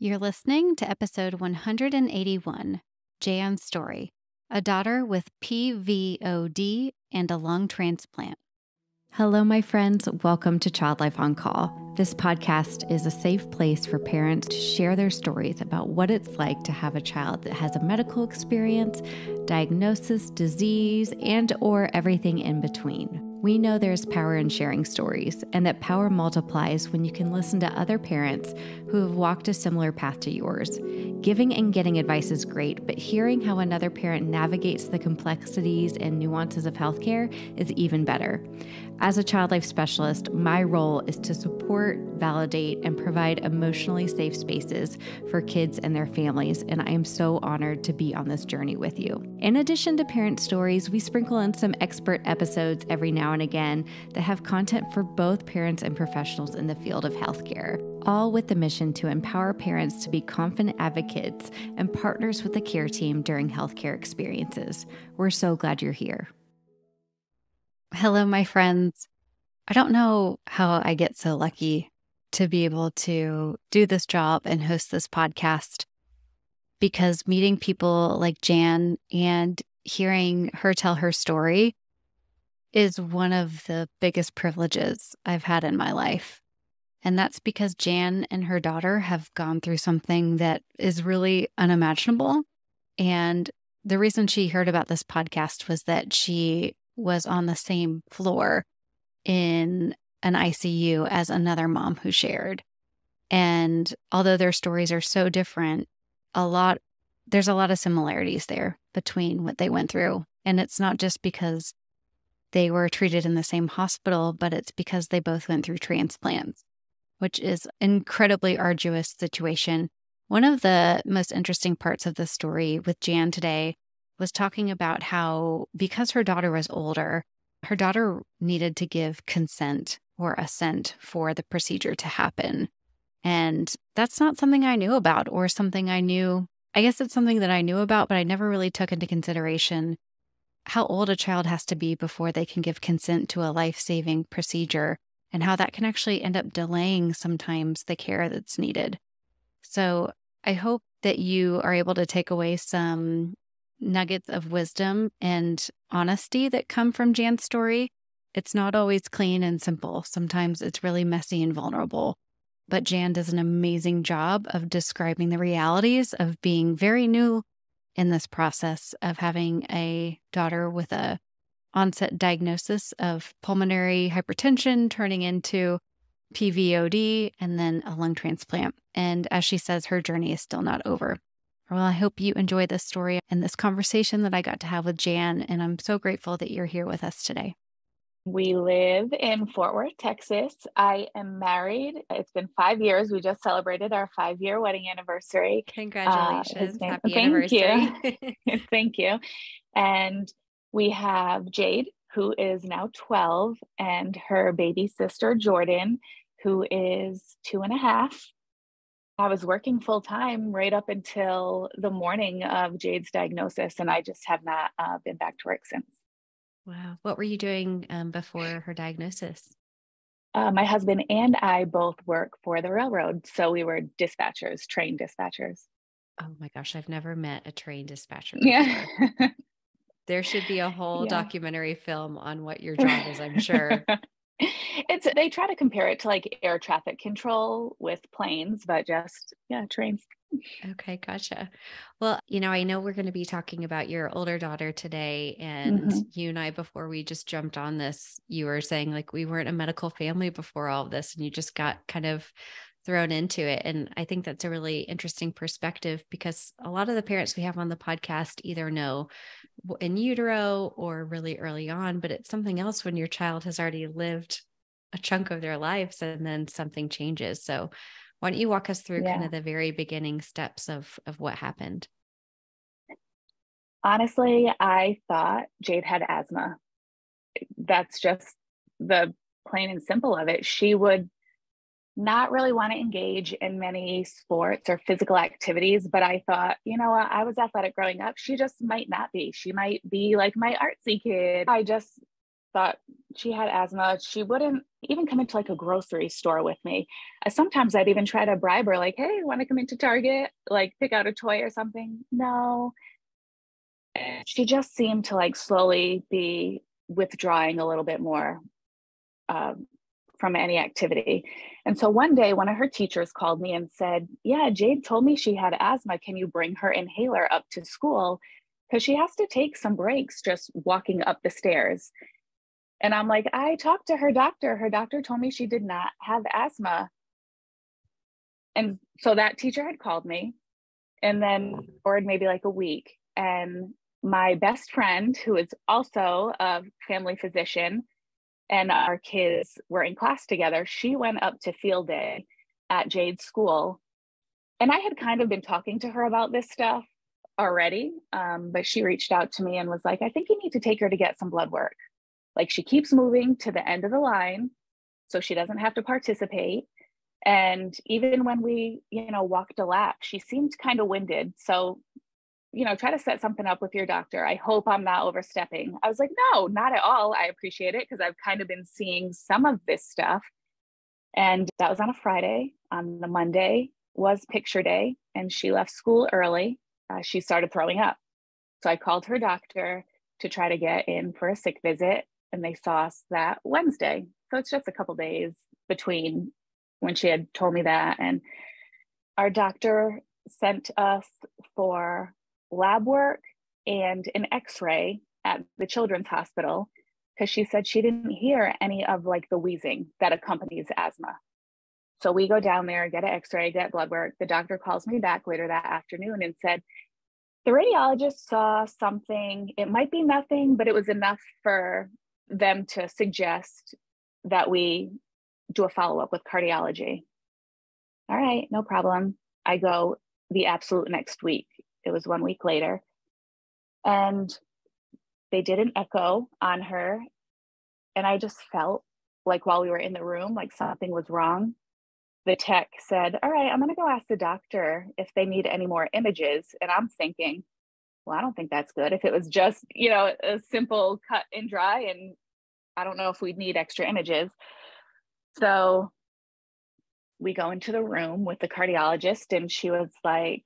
You're listening to episode 181, Jan's Story, a daughter with PVOD and a lung transplant. Hello, my friends. Welcome to Child Life on Call. This podcast is a safe place for parents to share their stories about what it's like to have a child that has a medical experience, diagnosis, disease, and or everything in between. We know there's power in sharing stories and that power multiplies when you can listen to other parents who have walked a similar path to yours. Giving and getting advice is great, but hearing how another parent navigates the complexities and nuances of healthcare is even better. As a child life specialist, my role is to support, validate, and provide emotionally safe spaces for kids and their families, and I am so honored to be on this journey with you. In addition to parent stories, we sprinkle in some expert episodes every now and again that have content for both parents and professionals in the field of healthcare, all with the mission to empower parents to be confident advocates and partners with the care team during healthcare experiences. We're so glad you're here. Hello, my friends. I don't know how I get so lucky to be able to do this job and host this podcast, because meeting people like Jan and hearing her tell her story is one of the biggest privileges I've had in my life. And that's because Jan and her daughter have gone through something that is really unimaginable. And the reason she heard about this podcast was that she was on the same floor in an ICU as another mom who shared. And although their stories are so different, there's a lot of similarities there between what they went through. And it's not just because they were treated in the same hospital, but it's because they both went through transplants, which is an incredibly arduous situation. One of the most interesting parts of the story with Jan today was talking about how, because her daughter was older, her daughter needed to give consent or assent for the procedure to happen. And that's not something I knew about, or something I guess it's something that I knew about, but I never really took into consideration how old a child has to be before they can give consent to a life-saving procedure, and how that can actually end up delaying sometimes the care that's needed. So I hope that you are able to take away some nuggets of wisdom and honesty that come from Jan's story. It's not always clean and simple. Sometimes it's really messy and vulnerable. But Jan does an amazing job of describing the realities of being very new in this process of having a daughter with a onset diagnosis of pulmonary hypertension turning into PVOD and then a lung transplant. And as she says, her journey is still not over. Well, I hope you enjoy this story and this conversation that I got to have with Jan, and I'm so grateful that you're here with us today. We live in Fort Worth, Texas. I am married. It's been 5 years. We just celebrated our 5-year wedding anniversary. Congratulations. Happy Thank anniversary. you. Thank you. And we have Jade, who is now 12, and her baby sister, Jordan, who is 2.5. I was working full time right up until the morning of Jade's diagnosis, and I just have not been back to work since. Wow. What were you doing before her diagnosis? My husband and I both work for the railroad, so we were dispatchers, train dispatchers. Oh my gosh, I've never met a train dispatcher before. Yeah. There should be a whole Yeah. documentary film on what your job is, I'm sure. They try to compare it to like air traffic control with planes, but just, trains. Okay, gotcha. Well, I know we're going to be talking about your older daughter today. And you and I, before we just jumped on this, you were saying like we weren't a medical family before all of this, and you just got kind of thrown into it. And I think that's a really interesting perspective, because a lot of the parents we have on the podcast either know in utero or really early on, but it's something else when your child has already lived a chunk of their lives and then something changes. So why don't you walk us through kind of the very beginning steps of what happened? Honestly, I thought Jade had asthma. That's just the plain and simple of it. She would not really want to engage in many sports or physical activities, but I thought, I was athletic growing up. She just might not be. She might be like my artsy kid. I just thought she had asthma. She wouldn't even come into like a grocery store with me. Sometimes I'd even try to bribe her, like, hey, want to come into Target, like pick out a toy or something? No. She just seemed to like slowly be withdrawing a little bit more from any activity. And so one day, one of her teachers called me and said, yeah, Jade told me she had asthma. Can you bring her inhaler up to school? Because she has to take some breaks just walking up the stairs. And I'm like, I talked to her doctor. Her doctor told me she did not have asthma. And so that teacher had called me, and then, or maybe like a week. And my best friend, who is also a family physician, and our kids were in class together, she went up to field day at Jade's school. And I had kind of been talking to her about this stuff already, but she reached out to me and was like, I think you need to take her to get some blood work. Like, she keeps moving to the end of the line, so she doesn't have to participate. And even when we, walked a lap, she seemed kind of winded. So, try to set something up with your doctor. I hope I'm not overstepping. I was like, no, not at all. I appreciate it, because I've kind of been seeing some of this stuff. And that was on a Friday. On the Monday was picture day, and she left school early. She started throwing up. So I called her doctor to try to get in for a sick visit, and they saw us that Wednesday. So it's just a couple days between when she had told me that. And our doctor sent us for lab work and an x-ray at the children's hospital, because she said she didn't hear any of like the wheezing that accompanies asthma. So we go down there, get an x-ray, get blood work. The doctor calls me back later that afternoon and said, the radiologist saw something. It might be nothing, but it was enough for them to suggest that we do a follow-up with cardiology. All right, no problem. I go the absolute next week. It was 1 week later. And they did an echo on her. And I just felt like, while we were in the room, like something was wrong. The tech said, all right, I'm going to go ask the doctor if they need any more images. And I'm thinking, well, I don't think that's good. If it was just, a simple cut and dry, and I don't know if we'd need extra images. So we go into the room with the cardiologist, and she was like,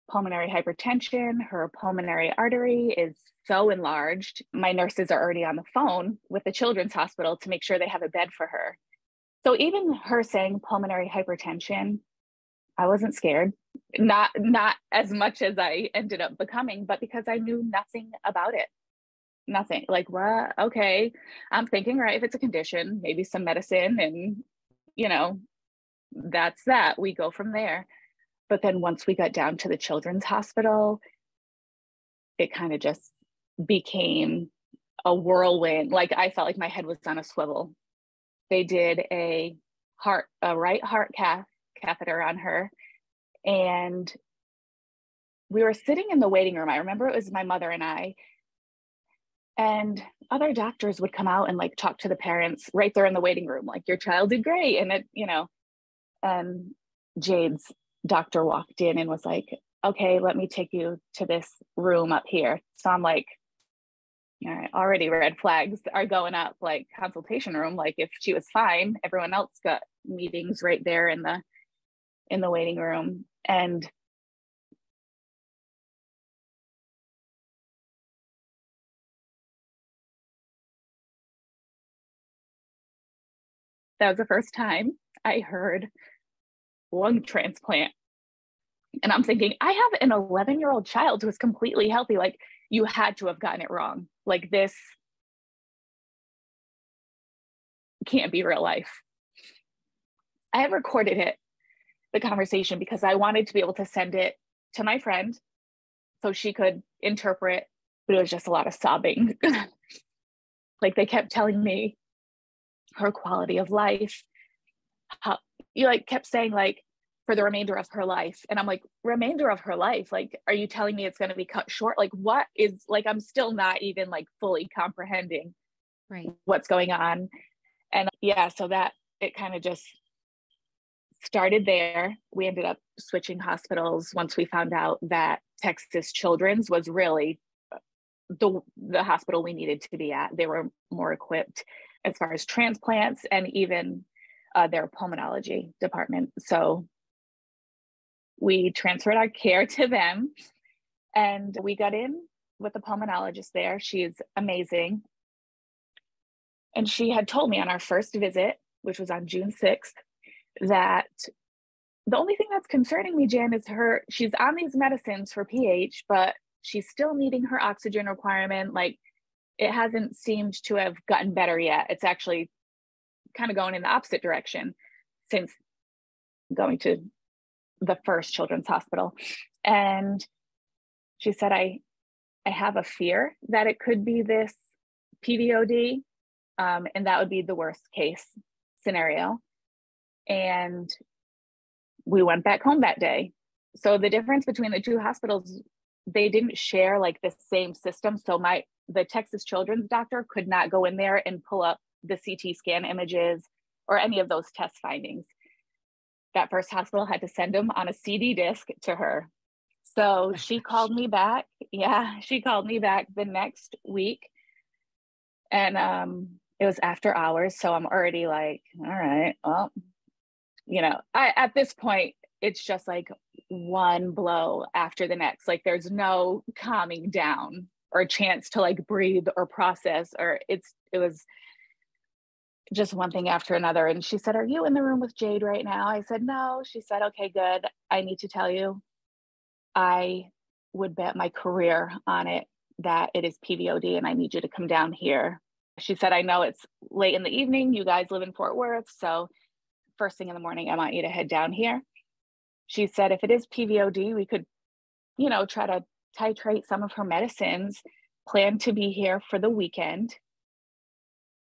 pulmonary hypertension, her pulmonary artery is so enlarged. My nurses are already on the phone with the children's hospital to make sure they have a bed for her. So even her saying pulmonary hypertension, I wasn't scared. Not as much as I ended up becoming, but because I knew nothing about it. Nothing. Like, what? Okay. I'm thinking, right, if it's a condition, maybe some medicine, and, that's that. We go from there. But then once we got down to the children's hospital, it kind of just became a whirlwind. Like, I felt like my head was on a swivel. They did a right heart catheter on her. And we were sitting in the waiting room. I remember it was my mother and I, and other doctors would come out and like talk to the parents right there in the waiting room. Like, your child did great. And and Jade's doctor walked in and was like, okay, let me take you to this room up here. So I'm like, all right, already red flags are going up, like consultation room. Like, if she was fine, everyone else got meetings right there in the waiting room. And that was the first time I heard lung transplant. And I'm thinking, I have an 11-year-old child who is completely healthy. Like, you had to have gotten it wrong. Like, this can't be real life. I had recorded the conversation, because I wanted to be able to send it to my friend so she could interpret, but it was just a lot of sobbing. Like, they kept telling me her quality of life, how you like kept saying like, for the remainder of her life. And I'm like, remainder of her life? Like, are you telling me it's going to be cut short? Like, what is, like, I'm still not even like fully comprehending what's going on. And yeah, so that it kind of just started there. We ended up switching hospitals once we found out that Texas Children's was really the hospital we needed to be at. They were more equipped as far as transplants and even their pulmonology department. So we transferred our care to them, and we got in with the pulmonologist there. She's amazing. And she had told me on our first visit, which was on June 6th, that the only thing that's concerning me, Jen, is she's on these medicines for pH, but she's still meeting her oxygen requirement. Like, it hasn't seemed to have gotten better yet. It's actually kind of going in the opposite direction since going to the first children's hospital. And she said, I have a fear that it could be this PVOD, and that would be the worst case scenario. And we went back home that day. So the difference between the two hospitals, they didn't share like the same system. So the Texas children's doctor could not go in there and pull up the CT scan images or any of those test findings. That first hospital had to send them on a CD disc to her. So she called me back. Yeah, she called me back the next week. And it was after hours. So I'm already like, all right, well, at this point, it's just like one blow after the next. Like, there's no calming down or a chance to like breathe or process, or it was just one thing after another. And she said, "Are you in the room with Jade right now?" I said, "No." She said, "Okay, good. I need to tell you, I would bet my career on it that it is PVOD, and I need you to come down here." She said, "I know it's late in the evening. You guys live in Fort Worth. So first thing in the morning, I want you to head down here." She said, "If it is PVOD, we could, try to titrate some of her medicines, plan to be here for the weekend."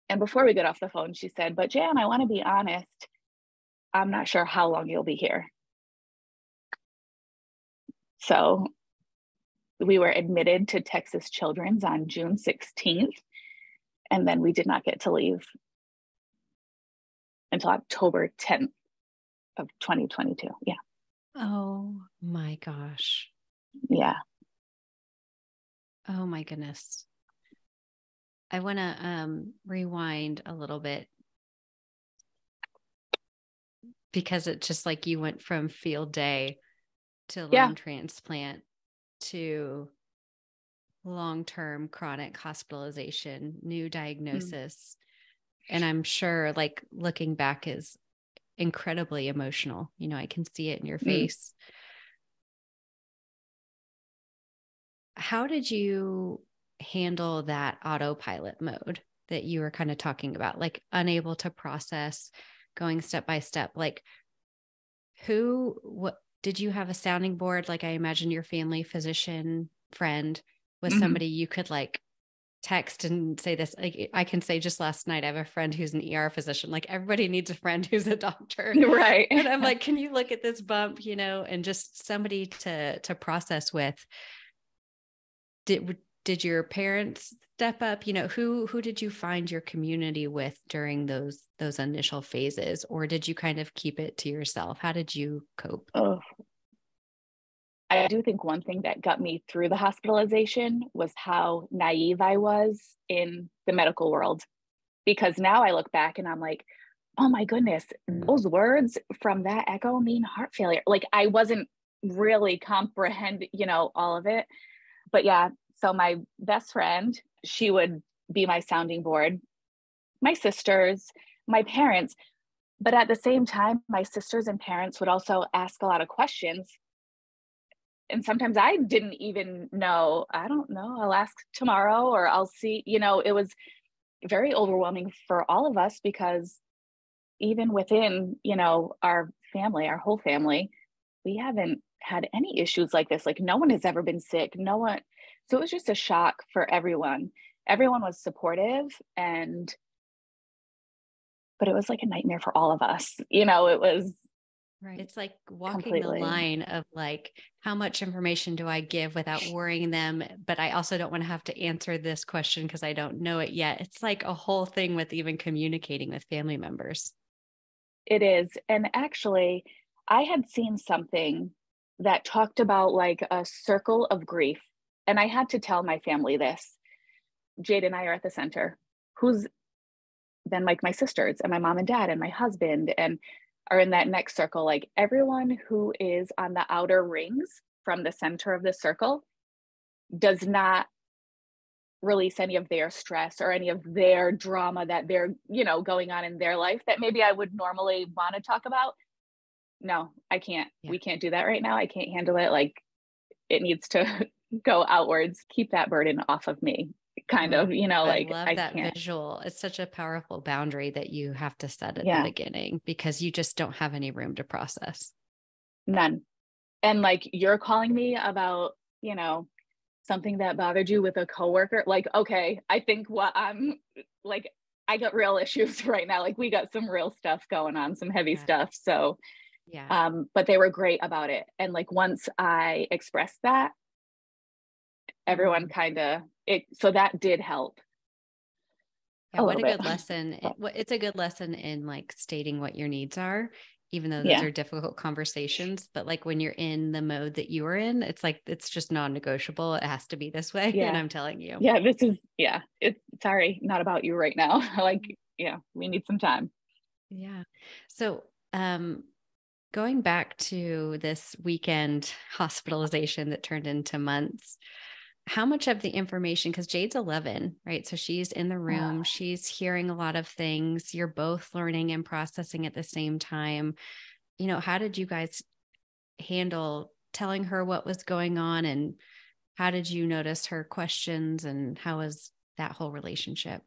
And before we got off the phone, she said, "But Jan, I want to be honest. I'm not sure how long you'll be here." So we were admitted to Texas Children's on June 16th, and then we did not get to leave until October 10th of 2022. Yeah. Oh my gosh. Yeah. Oh my goodness. I want to rewind a little bit, because it's just like you went from field day to lung transplant to long-term chronic hospitalization, new diagnosis. And I'm sure, like, looking back is incredibly emotional. I can see it in your face. How did you handle that autopilot mode that you were kind of talking about, like unable to process, going step by step? Like, what did you have a sounding board? Like, I imagine your family physician friend was somebody you could like text and say this. Like, I can say, just last night, I have a friend who's an ER physician. Like, everybody needs a friend who's a doctor. Right. And I'm like, can you look at this bump, and just somebody to process with. Did your parents step up? Who did you find your community with during those initial phases, or did you kind of keep it to yourself? How did you cope? Oh, I do think one thing that got me through the hospitalization was how naive I was in the medical world. Because now I look back and I'm like, oh my goodness, those words from that echo mean heart failure. Like, I wasn't really comprehend, all of it. But yeah, so my best friend, she would be my sounding board, my sisters, my parents. But at the same time, my sisters and parents would also ask a lot of questions. And sometimes I didn't even know. I don't know. I'll ask tomorrow, or I'll see. It was very overwhelming for all of us, because even within, our family, our whole family, we haven't had any issues like this. Like, no one has ever been sick. No one. So it was just a shock for everyone. Everyone was supportive, but it was like a nightmare for all of us. It was. Right. It's like walking the line of like, how much information do I give without worrying them? But I also don't want to have to answer this question because I don't know it yet. It's like a whole thing with even communicating with family members. It is. And actually, I had seen something that talked about like a circle of grief. and I had to tell my family this. Jade and I are at the center. Who's then like my sisters and my mom and dad and my husband and are in that next circle. Like everyone who is on the outer rings from the center of the circle does not release any of their stress or any of their drama that they're, going on in their life that maybe I would normally want to talk about. No, I can't. Yeah. We can't do that right now. I can't handle it. Like it needs to go outwards, keep that burden off of me. Kind of, like I love that visual. It's such a powerful boundary that you have to set at the beginning because you just don't have any room to process. None. And like you're calling me about, something that bothered you with a coworker. Like, okay, I think I got real issues right now. Like we got some real stuff going on, some heavy stuff. So, but they were great about it. And like, once I expressed that, everyone so that did help. Yeah, what a good lesson. It's a good lesson in like stating what your needs are, even though those are difficult conversations. But like when you're in the mode that you are in, it's like, it's just non-negotiable. It has to be this way. Yeah. And I'm telling you. Yeah, it's sorry, not about you right now. Like, we need some time. Yeah. So, going back to this weekend hospitalization that turned into months, how much of the information, because Jade's 11, right? So she's in the room, she's hearing a lot of things. You're both learning and processing at the same time. How did you guys handle telling her what was going on? And how did you notice her questions? And how was that whole relationship?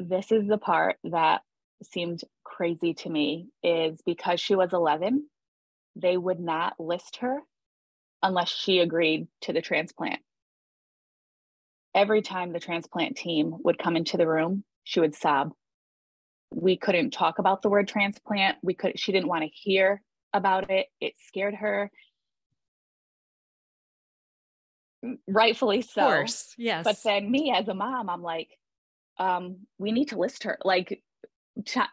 This is the part that seemed crazy to me, is because she was 11, they would not list her unless she agreed to the transplant. Every time the transplant team would come into the room, she would sob. We couldn't talk about the word transplant. She didn't want to hear about it. It scared her. Rightfully so. Of course, yes. But then me as a mom, I'm like, we need to list her. Like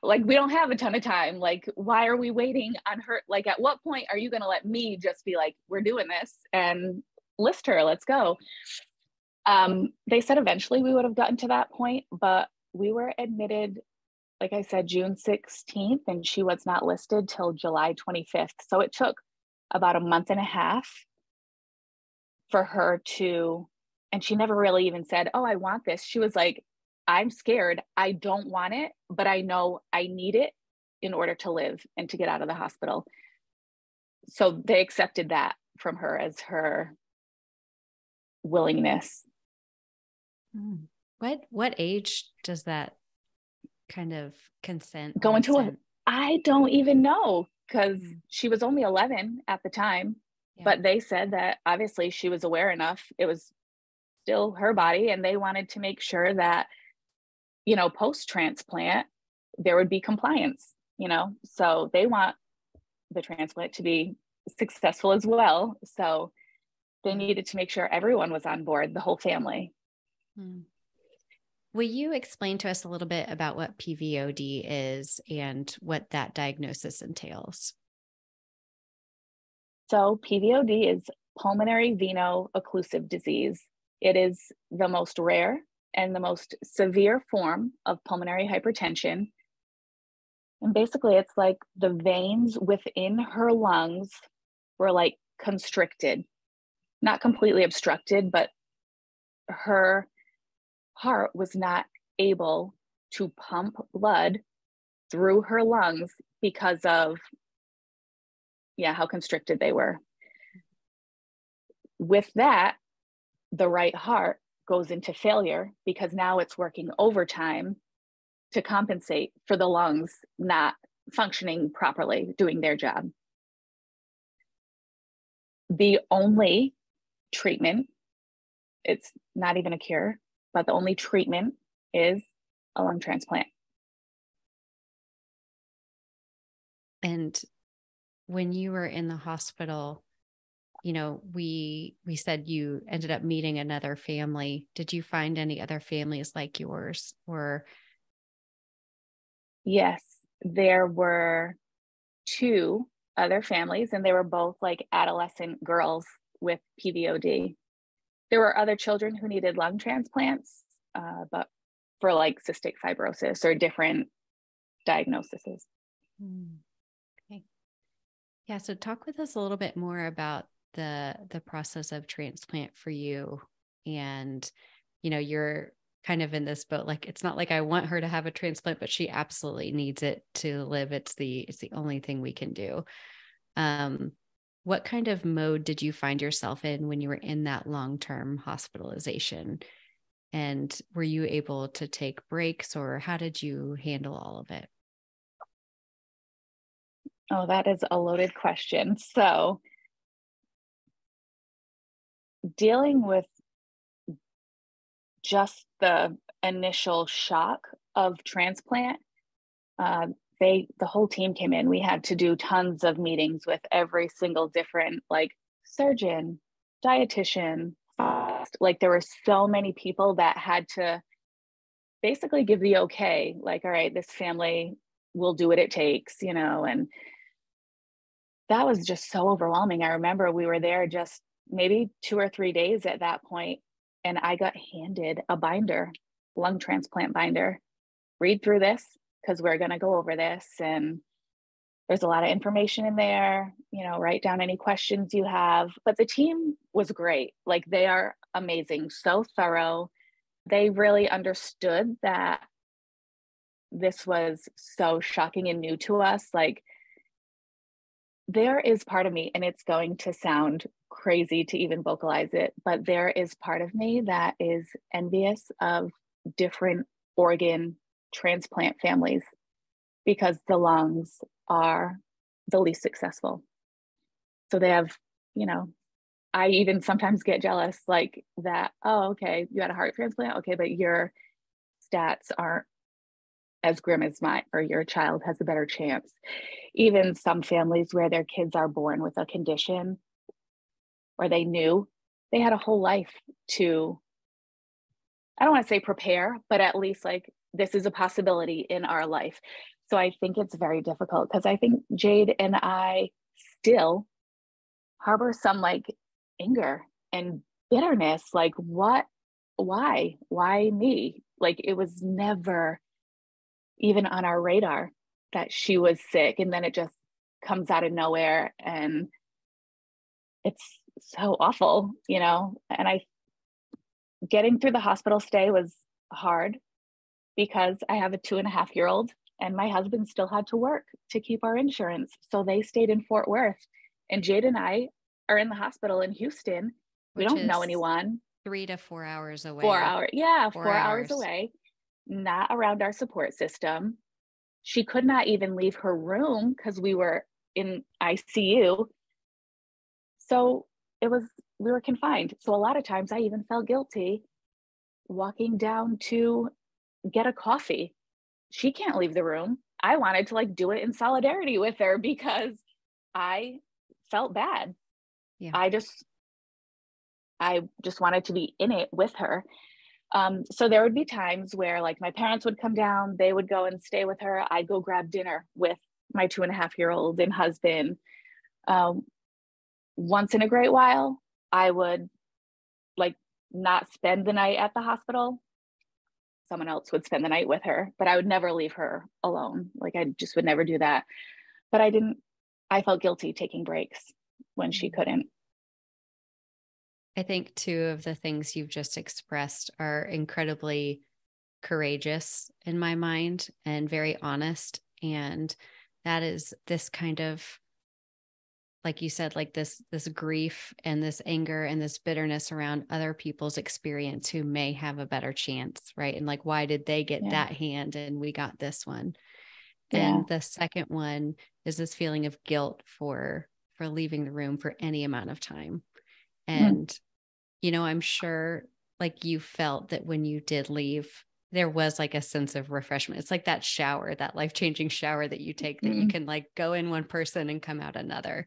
we don't have a ton of time. Like, why are we waiting on her? Like, at what point are you going to let me just be like, we're doing this and list her, let's go. They said eventually we would have gotten to that point, but we were admitted, like I said, June 16th, and she was not listed till July 25th. So it took about a month and a half for her to, and she never really even said, oh, I want this. She was like, I'm scared. I don't want it, but I know I need it in order to live and to get out of the hospital. So they accepted that from her as her willingness. What age does that kind of consent go into? I don't even know, because she was only 11 at the time, but they said that obviously she was aware enough. It was still her body, and they wanted to make sure that, post-transplant, there would be compliance, so they want the transplant to be successful as well. So they needed to make sure everyone was on board, the whole family. Will you explain to us a little bit about what PVOD is and what that diagnosis entails? So PVOD is pulmonary veno-occlusive disease. It is the most rare and the most severe form of pulmonary hypertension. And basically, it's like the veins within her lungs were like constricted, not completely obstructed, but her heart was not able to pump blood through her lungs because of, how constricted they were. With that, the right heart goes into failure because now it's working overtime to compensate for the lungs not functioning properly, doing their job. The only treatment, it's not even a cure, but the only treatment is a lung transplant. And when you were in the hospital, we said you ended up meeting another family. Did you find any other families like yours? Or? Yes, there were 2 other families, and they were both like adolescent girls with PVOD. There were other children who needed lung transplants, but for like cystic fibrosis or different diagnoses. Okay. Yeah. So talk with us a little bit more about the process of transplant for you. And, you're kind of in this boat. Like, it's not like I want her to have a transplant, but she absolutely needs it to live. It's the only thing we can do. What kind of mode did you find yourself in when you were in that long-term hospitalization? And were you able to take breaks, or how did you handle all of it? Oh, that is a loaded question. So dealing with just the initial shock of transplant, the whole team came in. We had to do tons of meetings with every single different like surgeon, dietitian, like there were so many people that had to basically give the okay, like, all right, this family will do what it takes, and that was just so overwhelming. I remember we were there just maybe 2 or 3 days at that point, and I got handed a binder, lung transplant binder. Read through this because we're going to go over this, and there's a lot of information in there, write down any questions you have. But the team was great. Like, they are amazing, so thorough. They really understood that this was so shocking and new to us. Like, there is part of me, and it's going to sound crazy to even vocalize it, but there is part of me that is envious of different organ transplant families because the lungs are the least successful. So they have, I even sometimes get jealous like that. Oh, okay, you had a heart transplant. Okay, but your stats aren't as grim as mine, or your child has a better chance. Even some families where their kids are born with a condition, or they knew they had a whole life to, I don't want to say prepare, but at least like, this is a possibility in our life. So I think it's very difficult because I think Jade and I still harbor some like anger and bitterness. Like, why me? Like, it was never even on our radar that she was sick, and then it just comes out of nowhere, and it's so awful, and getting through the hospital stay was hard because I have a 2.5-year-old, and my husband still had to work to keep our insurance. So they stayed in Fort Worth, and Jade and I are in the hospital in Houston. We don't know anyone. 3 to 4 hours away. 4 hours. Yeah, 4 hours away, not around our support system. She could not even leave her room because we were in ICU. So we were confined. So a lot of times I even felt guilty walking down to get a coffee. She can't leave the room. I wanted to like do it in solidarity with her because I felt bad. Yeah. I just wanted to be in it with her. So there would be times where like my parents would come down, they would go and stay with her. I'd go grab dinner with my 2.5-year-old and husband. Once in a great while, I would like not spend the night at the hospital. Someone else would spend the night with her, but I would never leave her alone. Like, I just would never do that. But I felt guilty taking breaks when she couldn't. I think 2 of the things you've just expressed are incredibly courageous in my mind and very honest. And that is this kind of, like you said, like this grief and this anger and this bitterness around other people's experience who may have a better chance, right? And like, why did they get that hand and we got this one? And the second one is this feeling of guilt for leaving the room for any amount of time. And I'm sure like you felt that when you did leave, there was like a sense of refreshment. It's like that shower, that life-changing shower that you take that you can like go in one person and come out another.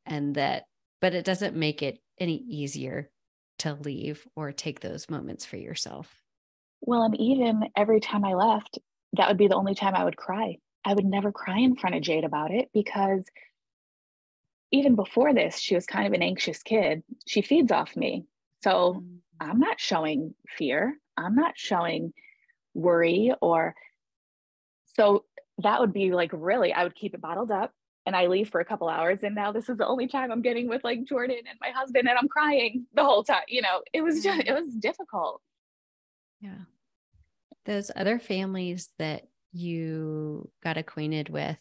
But it doesn't make it any easier to leave or take those moments for yourself. Well, and even every time I left, that would be the only time I would cry. I would never cry in front of Jade about it because even before this, she was kind of an anxious kid. She feeds off me. So Mm. I'm not showing fear. I'm not showing worry or so that would be like really, I would keep it bottled up and I leave for a couple hours. And now this is the only time I'm getting with like Jordan and my husband and I'm crying the whole time. It was just, it was difficult. Yeah. Those other families that you got acquainted with,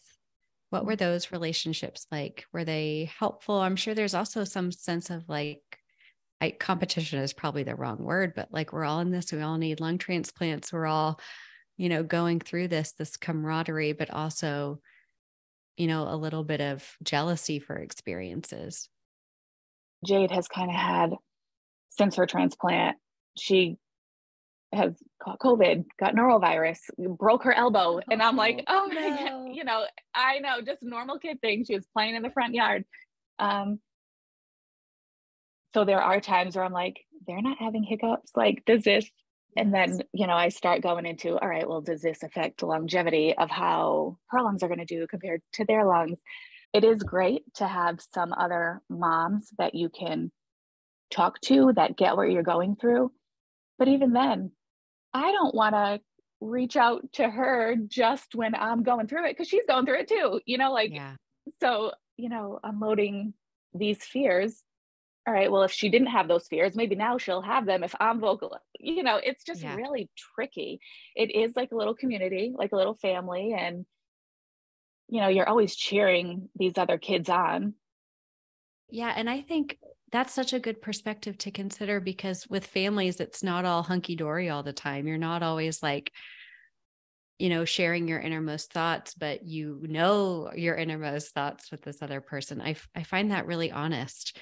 what were those relationships like? Were they helpful? I'm sure there's also some sense of like, competition is probably the wrong word, but like we're all in this, we all need lung transplants. We're all, going through this camaraderie, but also, a little bit of jealousy for experiences. Jade has kind of had, since her transplant, she has caught COVID, got norovirus, broke her elbow. And I'm like, oh my God, I know, just normal kid thing. She was playing in the front yard. So there are times where I'm like, they're not having hiccups. Like, does this? Yes. And then, I start going into, all right, well, does this affect the longevity of how her lungs are going to do compared to their lungs? It is great to have some other moms that you can talk to that get what you're going through. But even then, I don't want to reach out to her just when I'm going through it because she's going through it too, Yeah. So, unloading these fears. All right, well, if she didn't have those fears, maybe now she'll have them if I'm vocal. It's just really tricky. It is like a little community, like a little family. And, you're always cheering these other kids on. Yeah. And I think that's such a good perspective to consider because with families, it's not all hunky dory all the time. You're not always like, sharing your innermost thoughts, but your innermost thoughts with this other person. I find that really honest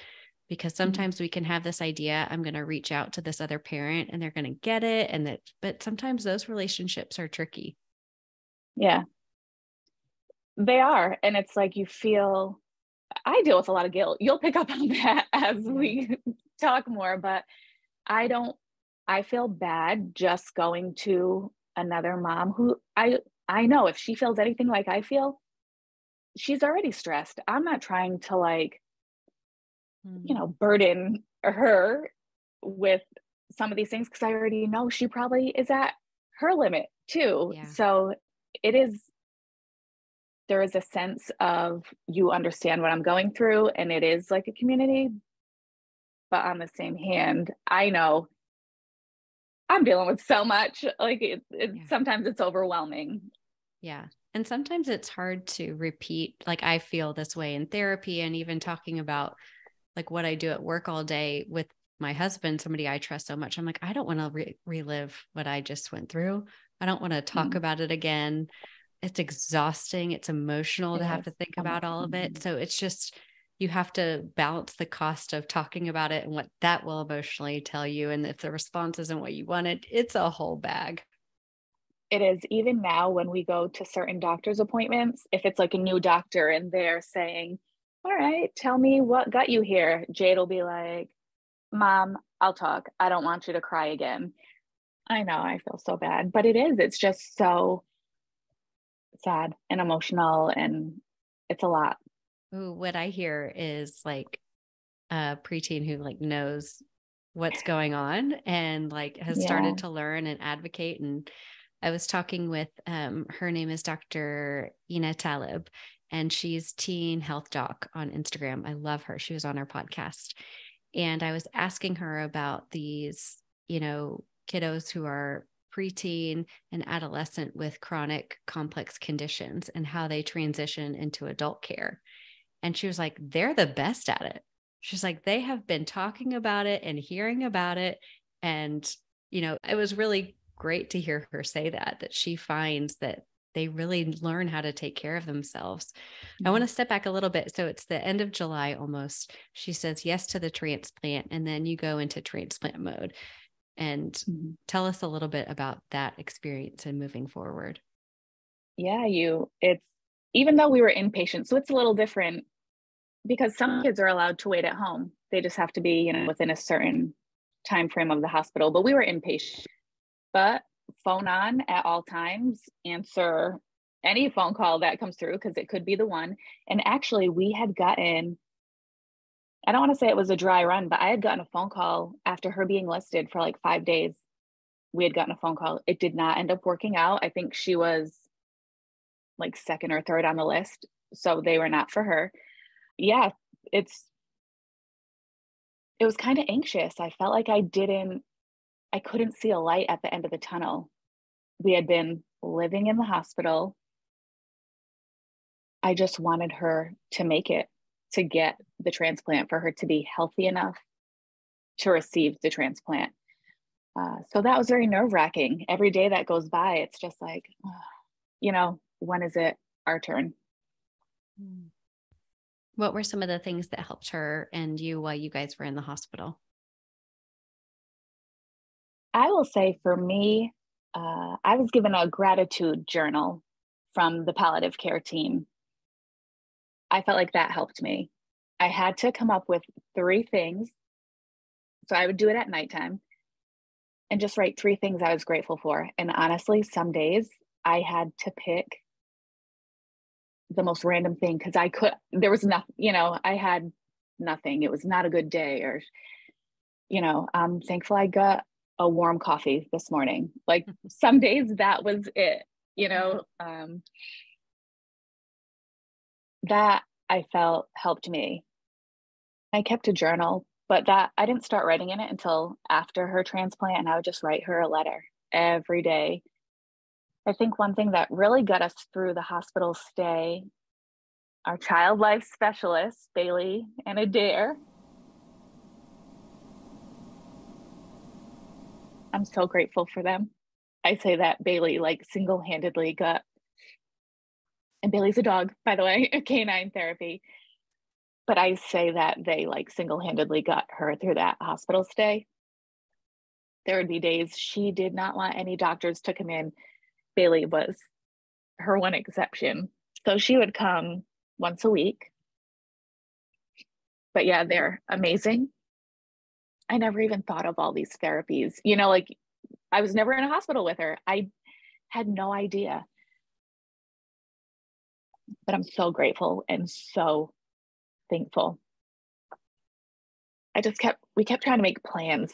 because sometimes we can have this idea, I'm going to reach out to this other parent and they're going to get it. But sometimes those relationships are tricky. Yeah, they are. And it's like, I deal with a lot of guilt. You'll pick up on that as we talk more, but I feel bad just going to another mom who I know if she feels anything like I feel, she's already stressed. I'm not trying to burden her with some of these things because I already know she probably is at her limit too. Yeah. So there is a sense of you understand what I'm going through and it is like a community. But on the same hand, I know I'm dealing with so much, like sometimes it's overwhelming. Yeah. And sometimes it's hard to repeat. Like I feel this way in therapy and even talking about like what I do at work all day with my husband, somebody I trust so much. I'm like, I don't want to relive what I just went through. I don't want to talk about it again. It's exhausting. It's emotional to have to think about all of it. So it's just, you have to balance the cost of talking about it and what that will emotionally tell you. And if the response isn't what you wanted, it's a whole bag. It is. Even now when we go to certain doctor's appointments, if it's like a new doctor and they're saying, all right, tell me what got you here, Jade will be like, Mom, I'll talk. I don't want you to cry again. I know, I feel so bad, but it's just so sad and emotional and it's a lot. Ooh, what I hear is like a preteen who like knows what's going on and like has started to learn and advocate. And I was talking with her name is Dr. Ina Talib, and she's teen health doc on Instagram. I love her. She was on our podcast. And I was asking her about these, kiddos who are preteen and adolescent with chronic complex conditions and how they transition into adult care. And she was like, they're the best at it. She's like, they have been talking about it and hearing about it. And, it was really great to hear her say that she finds that they really learn how to take care of themselves. I want to step back a little bit. So it's the end of July almost. She says yes to the transplant, and then you go into transplant mode. And tell us a little bit about that experience and moving forward. Yeah, it's even though we were inpatient, so it's a little different because some kids are allowed to wait at home. They just have to be, within a certain time frame of the hospital, but we were inpatient. But phone on at all times, answer any phone call that comes through because it could be the one. And actually we had gotten I don't want to say it was a dry run, but I had gotten a phone call after her being listed for like 5 days. We had gotten a phone call. It did not end up working out. I think she was like second or third on the list. So they were not for her. Yeah, it was kind of anxious. I felt like I couldn't see a light at the end of the tunnel. We had been living in the hospital. I just wanted her to make it, to get the transplant, for her to be healthy enough to receive the transplant. So that was very nerve wracking. Every day that goes by, it's just like, when is it our turn? What were some of the things that helped her and you while you guys were in the hospital? I will say for me, I was given a gratitude journal from the palliative care team. I felt like that helped me. I had to come up with 3 things. So I would do it at nighttime and just write 3 things I was grateful for. And honestly, some days I had to pick the most random thing because there was nothing, I had nothing. It was not a good day, or, I'm thankful I got a warm coffee this morning. Like some days that was it, that I felt helped me. I kept a journal, but that I didn't start writing in it until after her transplant, and I would just write her a letter every day. I think one thing that really got us through the hospital stay, our child life specialists, Bailey and Adair. I'm so grateful for them. I say that Bailey like single-handedly got, and Bailey's a dog, by the way, a canine therapy. But I say that they like single-handedly got her through that hospital stay. There would be days she did not want any doctors to come in. Bailey was her one exception. So she would come once a week. But yeah, they're amazing. I never even thought of all these therapies. Like I was never in a hospital with her. I had no idea. But I'm so grateful and so thankful. We kept trying to make plans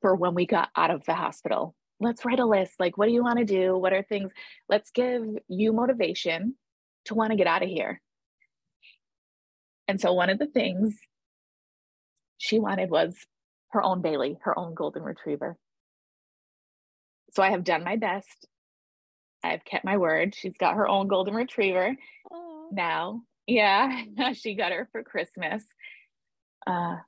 for when we got out of the hospital. Let's write a list. Like, what do you want to do? What are things? Let's give you motivation to want to get out of here. And so one of the things she wanted was her own Bailey, her own golden retriever. So I have done my best. I've kept my word. She's got her own golden retriever now. Yeah, she got her for Christmas. But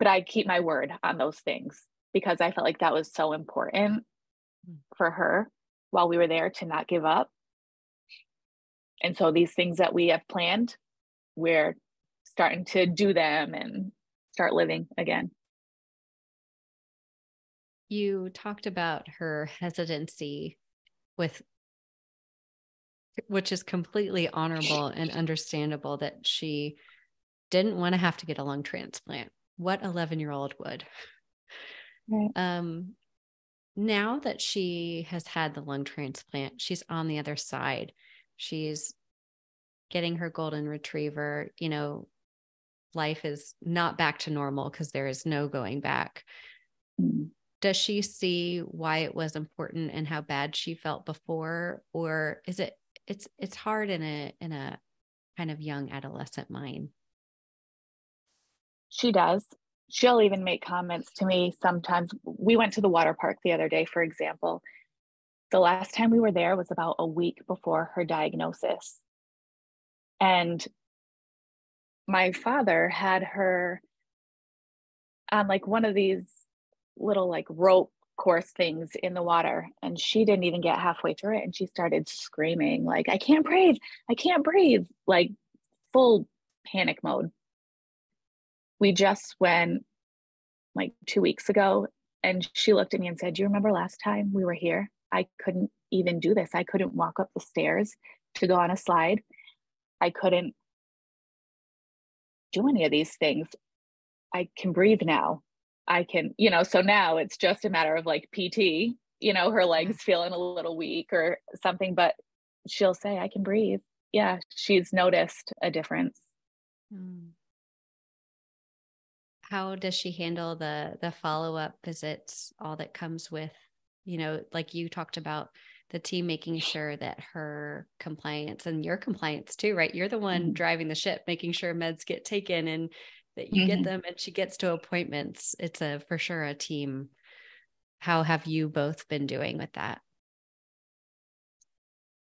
I keep my word on those things because I felt like that was so important for her while we were there, to not give up. And so these things that we have planned, we're starting to do them and start living again. You talked about her hesitancy which is completely honorable and understandable, that she didn't want to have to get a lung transplant. What 11-year-old would? Right. Now that she has had the lung transplant, she's on the other side. She's getting her golden retriever. Life is not back to normal because there is no going back. Mm. Does she see why it was important and how bad she felt before? Or is it's hard in a kind of young adolescent mind? She does. She'll even make comments to me sometimes. We went to the water park the other day, for example. The last time we were there was about a week before her diagnosis. And my father had her on like one of these little like rope course things in the water, and she didn't even get halfway through it and she started screaming like, I can't breathe, like full panic mode. We just went like 2 weeks ago, and she looked at me and said, do you remember last time we were here? I couldn't even do this. I couldn't walk up the stairs to go on a slide. I couldn't do any of these things. I can breathe now. I can, so now it's just a matter of like PT, her legs feeling a little weak or something, but she'll say, I can breathe. Yeah, she's noticed a difference. how does she handle the follow-up visits, all that comes with, like you talked about the team making sure that her compliance and your compliance too, right? You're the one driving the ship, making sure meds get taken and that you get them and she gets to appointments. It's for sure a team. How have you both been doing with that?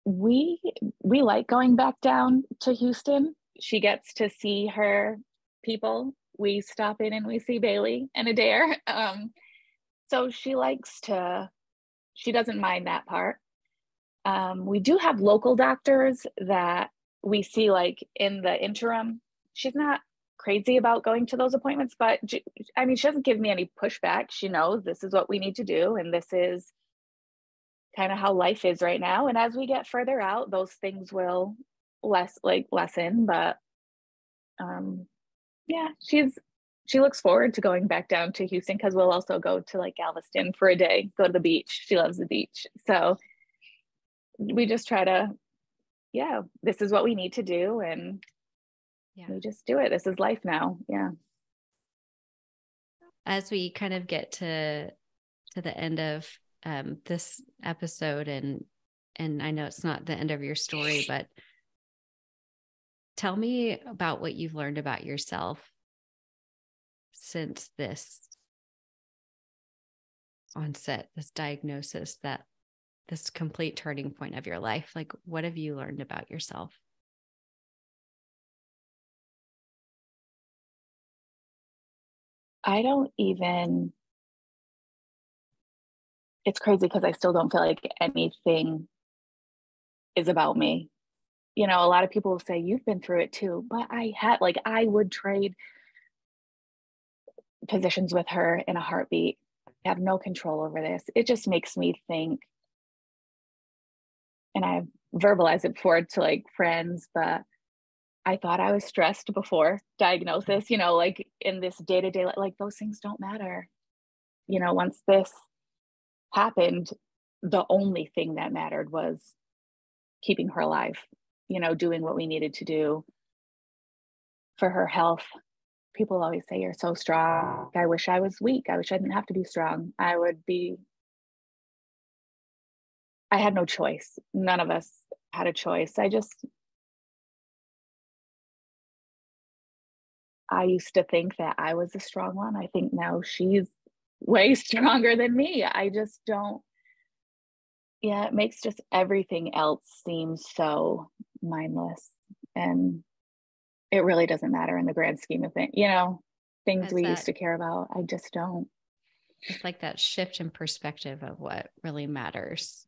We like going back down to Houston. She gets to see her people. We stop in and we see Bailey and Adair. So she doesn't mind that part. We do have local doctors that we see like in the interim. She's not crazy about going to those appointments, but I mean, she doesn't give me any pushback. She knows this is what we need to do, and this is kind of how life is right now. And as we get further out, those things will lessen. But yeah, she looks forward to going back down to Houston because we'll also go to like Galveston for a day, go to the beach. She loves the beach. So we just try to, yeah, this is what we need to do. And we just do it. This is life now. Yeah. As we kind of get to the end of this episode, and I know it's not the end of your story, but tell me about what you've learned about yourself since this onset, this diagnosis, this complete turning point of your life. Like, what have you learned about yourself? It's crazy because I still don't feel like anything is about me. A lot of people will say, you've been through it too, but I would trade positions with her in a heartbeat. I have no control over this. It just makes me think, and I've verbalized it before to like friends, but I thought I was stressed before diagnosis, like in this day-to-day, like those things don't matter. Once this happened, the only thing that mattered was keeping her alive, doing what we needed to do for her health. People always say, you're so strong. I wish I was weak. I wish I didn't have to be strong. I had no choice. None of us had a choice. I used to think that I was a strong one. I think now she's way stronger than me. I just don't, it makes just everything else seem so mindless. And it really doesn't matter in the grand scheme of things, things we used to care about. I just don't. It's like that shift in perspective of what really matters.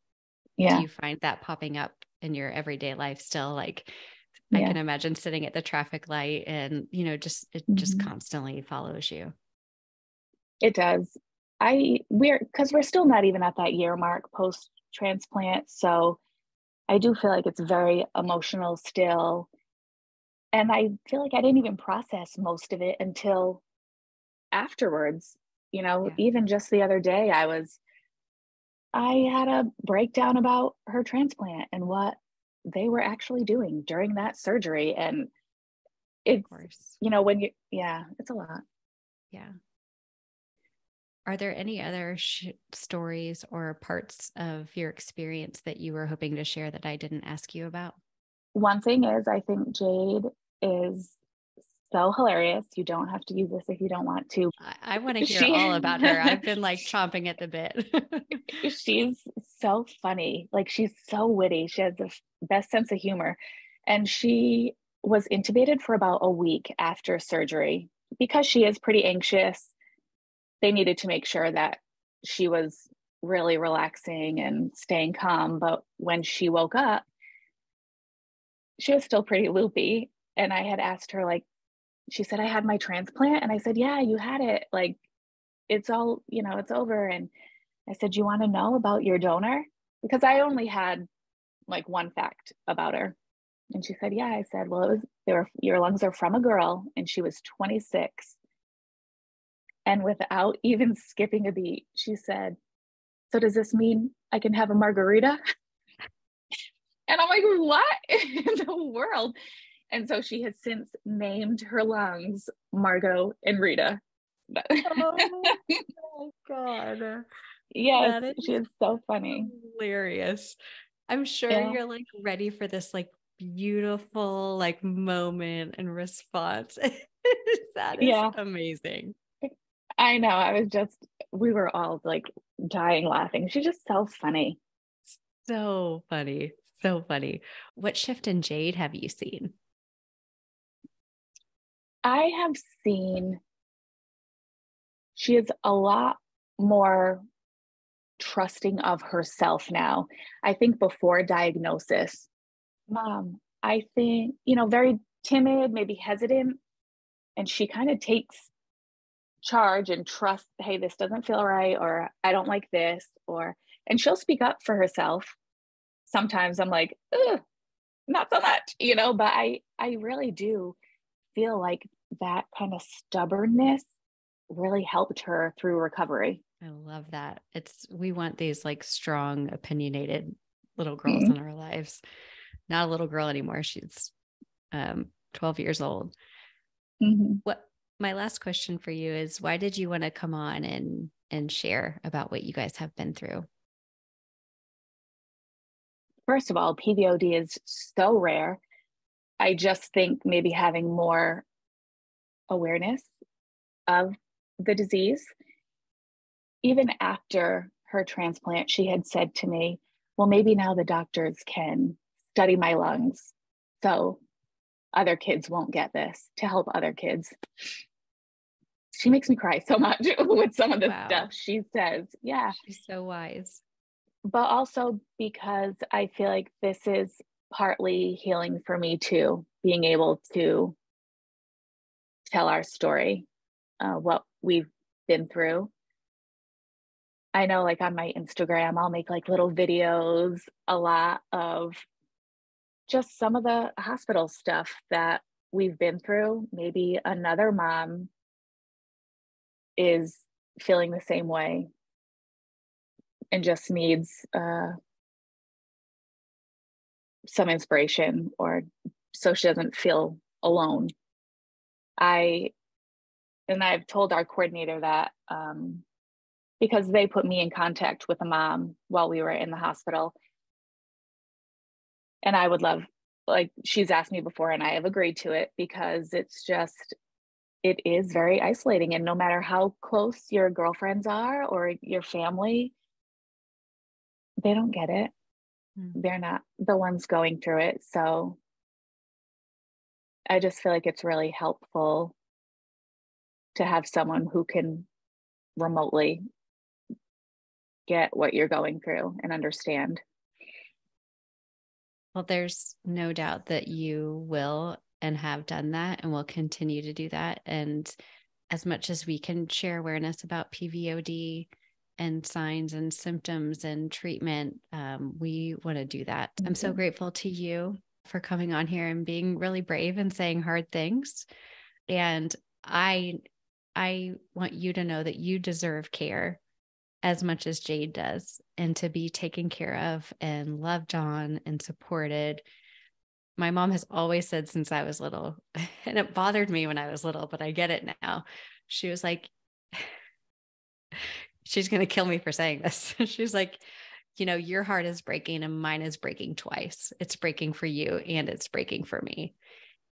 Yeah. Do you find that popping up in your everyday life still? Like, I can imagine sitting at the traffic light and, just constantly follows you. It does. Because we're still not even at that year mark post transplant. So I do feel like it's very emotional still. And I feel like I didn't even process most of it until afterwards. Even just the other day, I had a breakdown about her transplant and what they were actually doing during that surgery. And it's, it's a lot. Yeah. Are there any other stories or parts of your experience that you were hoping to share that I didn't ask you about? One thing is, I think Jade is so hilarious. You don't have to use this if you don't want to. I want to hear all about her. I've been like chomping at the bit. She's so funny. Like, she's so witty. She has the best sense of humor. And she was intubated for about a week after surgery because she is pretty anxious. They needed to make sure that she was really relaxing and staying calm. But when she woke up, she was still pretty loopy. And I had asked her, like, she said, I had my transplant. And I said, yeah, you had it. Like, it's all, it's over. And I said, you want to know about your donor? Because I only had like one fact about her. And she said, yeah. I said, well, your lungs are from a girl, and she was 26. And without even skipping a beat, she said, so does this mean I can have a margarita? And I'm like, what in the world? And so she has since named her lungs Margot and Rita. Oh my God. Yes, That she is is so funny. hilarious. I'm sure Yeah. you're like ready for this like beautiful like moment and response. That is Yeah, amazing. I know. We were all like dying laughing. She's just so funny. So funny. So funny. What shift in Jade have you seen? I have seen she is a lot more trusting of herself now. I think before diagnosis, I think, very timid, maybe hesitant, and she kind of takes charge and trusts, hey, this doesn't feel right, or I don't like this, and she'll speak up for herself. Sometimes I'm like, ugh, not so much, but I really do feel like that kind of stubbornness really helped her through recovery. I love that. We want these like strong, opinionated little girls Mm-hmm. in our lives. Not a little girl anymore. She's 12 years old. Mm-hmm. My last question for you is why did you want to come on and share about what you guys have been through? First of all, PVOD is so rare. I just think maybe having more awareness of the disease. Even after her transplant, she had said to me, well, maybe now the doctors can study my lungs so other kids won't get this, to help other kids. She makes me cry so much with some of the Wow. stuff she says. Yeah. She's so wise. But also because I feel like this is partly healing for me too, being able to tell our story, what we've been through. I know, like on my Instagram, I'll make like little videos, a lot of just some of the hospital stuff that we've been through. Maybe another mom is feeling the same way and just needs some inspiration, or so she doesn't feel alone. I and I've told our coordinator that, because they put me in contact with a mom while we were in the hospital, and I would love, like she's asked me before and I have agreed to it, because it is very isolating, and no matter how close your girlfriends are or your family, they don't get it. Mm. They're not the ones going through it. So I just feel like it's really helpful to have someone who can remotely get what you're going through and understand. Well, there's no doubt that you will and have done that and will continue to do that. And as much as we can share awareness about PVOD and signs and symptoms and treatment, we want to do that. I'm so grateful to you for coming on here and being really brave and saying hard things. And I want you to know that you deserve care as much as Jade does, and to be taken care of and loved on and supported. My mom has always said since I was little, and it bothered me when I was little, but I get it now. She was like, she's going to kill me for saying this. She's like, your heart is breaking and mine is breaking twice. It's breaking for you and it's breaking for me.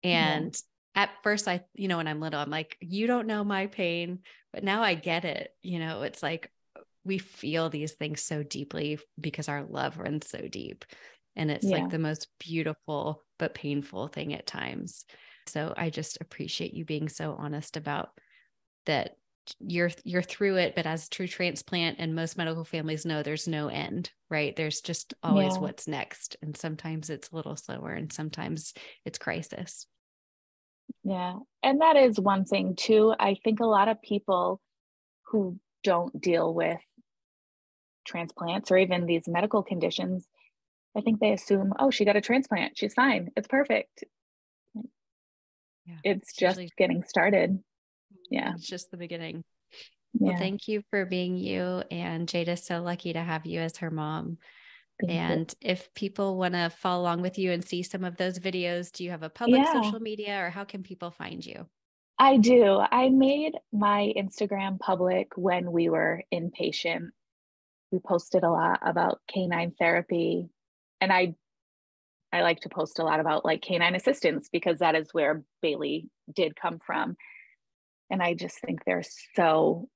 Yeah. And at first when I'm little, I'm like, you don't know my pain, but now I get it. It's like, we feel these things so deeply because our love runs so deep. And it's like Yeah. the most beautiful but painful thing at times. So I just appreciate you being so honest about that. You're through it, but as true transplant and most medical families know, there's no end, right? There's just always Yeah. what's next. And sometimes it's a little slower and sometimes it's crisis. Yeah. And that is one thing too. I think a lot of people who don't deal with transplants or even these medical conditions, I think they assume, oh, she got a transplant. She's fine. It's perfect. Yeah. It's It's just usually getting started. Yeah. it's just the beginning. Well, Yeah. thank you for being you. And Jada's so lucky to have you as her mom. Thank you. And if people want to follow along with you and see some of those videos, do you have a public Yeah. social media or how can people find you? I do. I made my Instagram public when we were inpatient. We posted a lot about canine therapy, and I like to post a lot about like canine assistance because that is where Bailey did come from. And I just think they're so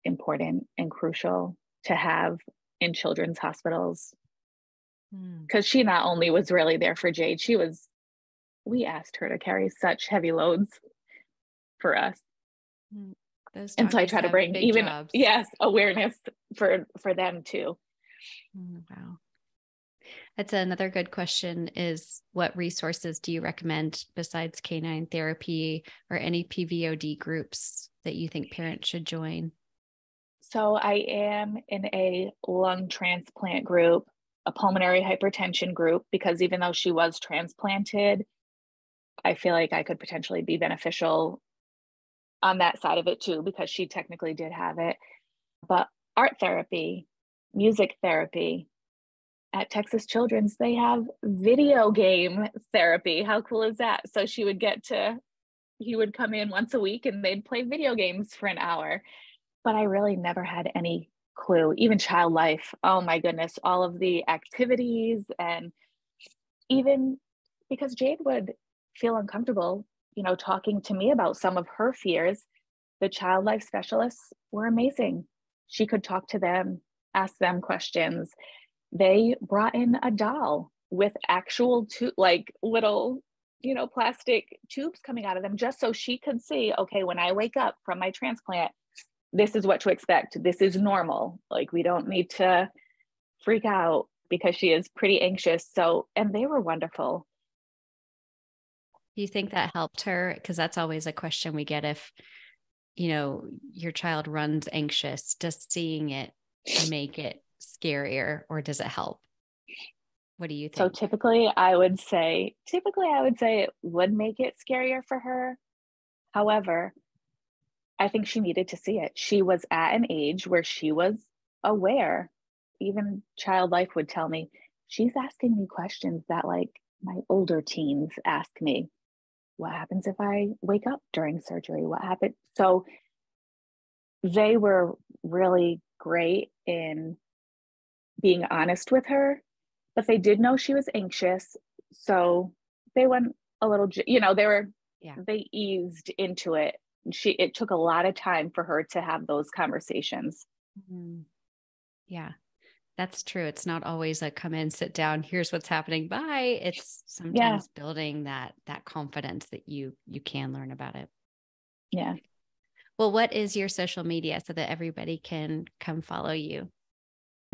important and crucial to have in children's hospitals. Because she not only was really there for Jade, we asked her to carry such heavy loads for us. Those and so I doggies try to have bring big even, jobs. yes, awareness for them too. Wow. That's another good question is what resources do you recommend besides canine therapy or any PVOD groups that you think parents should join? So I am in a lung transplant group, a pulmonary hypertension group, because even though she was transplanted, I feel like I could potentially be beneficial on that side of it too, because she technically did have it. But art therapy, music therapy, at Texas Children's, they have video game therapy. How cool is that? So he would come in once a week and they'd play video games for an hour. But I really never had any clue, even child life. Oh my goodness, all of the activities, and even because Jade would feel uncomfortable, talking to me about some of her fears, the child life specialists were amazing. She could talk to them, ask them questions. They brought in a doll with actual like little, plastic tubes coming out of them just so she could see, okay, when I wake up from my transplant, this is what to expect. This is normal. Like, we don't need to freak out because she is pretty anxious. So, and they were wonderful. Do you think that helped her? Because that's always a question we get if, your child runs anxious. Does seeing it make it scarier or does it help? What do you think? So typically I would say it would make it scarier for her. However, I think she needed to see it. She was at an age where she was aware. Even child life would tell me, she's asking me questions that like my older teens ask me. What happens if I wake up during surgery? What happened? So they were really great in being honest with her, but they did know she was anxious. So they went a little, they eased into it. It took a lot of time for her to have those conversations. Yeah, that's true. It's not always a come in, sit down, here's what's happening, bye. It's sometimes building that confidence that you can learn about it. Yeah. Well, what is your social media so that everybody can come follow you?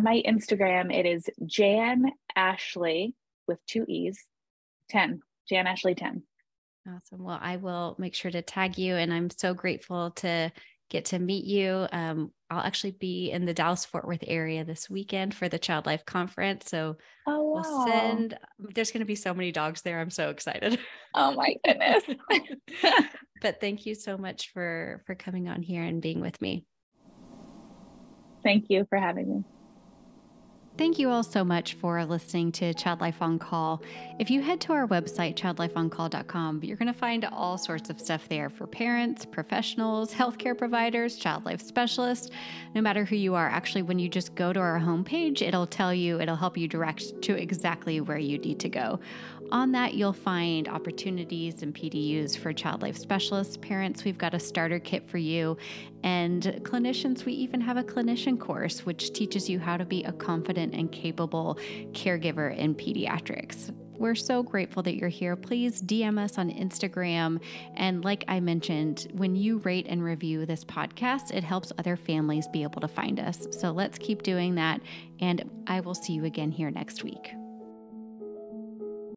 My Instagram, it is Jan Ashley with 2 E's, 10, Jan Ashley 10. Awesome. Well, I will make sure to tag you, and I'm so grateful to get to meet you. I'll actually be in the Dallas-Fort Worth area this weekend for the Child Life Conference. So there's going to be so many dogs there. I'm so excited. Oh my goodness. But thank you so much for coming on here and being with me. Thank you for having me. Thank you all so much for listening to Child Life on Call. If you head to our website, childlifeoncall.com, you're going to find all sorts of stuff there for parents, professionals, healthcare providers, child life specialists, no matter who you are. Actually, when you just go to our homepage, it'll help you direct to exactly where you need to go. On that, you'll find opportunities and PDUs for child life specialists, parents. We've got a starter kit for you, and clinicians. We even have a clinician course, which teaches you how to be a confident and capable caregiver in pediatrics. We're so grateful that you're here. Please DM us on Instagram. And like I mentioned, when you rate and review this podcast, it helps other families be able to find us. So let's keep doing that. And I will see you again here next week.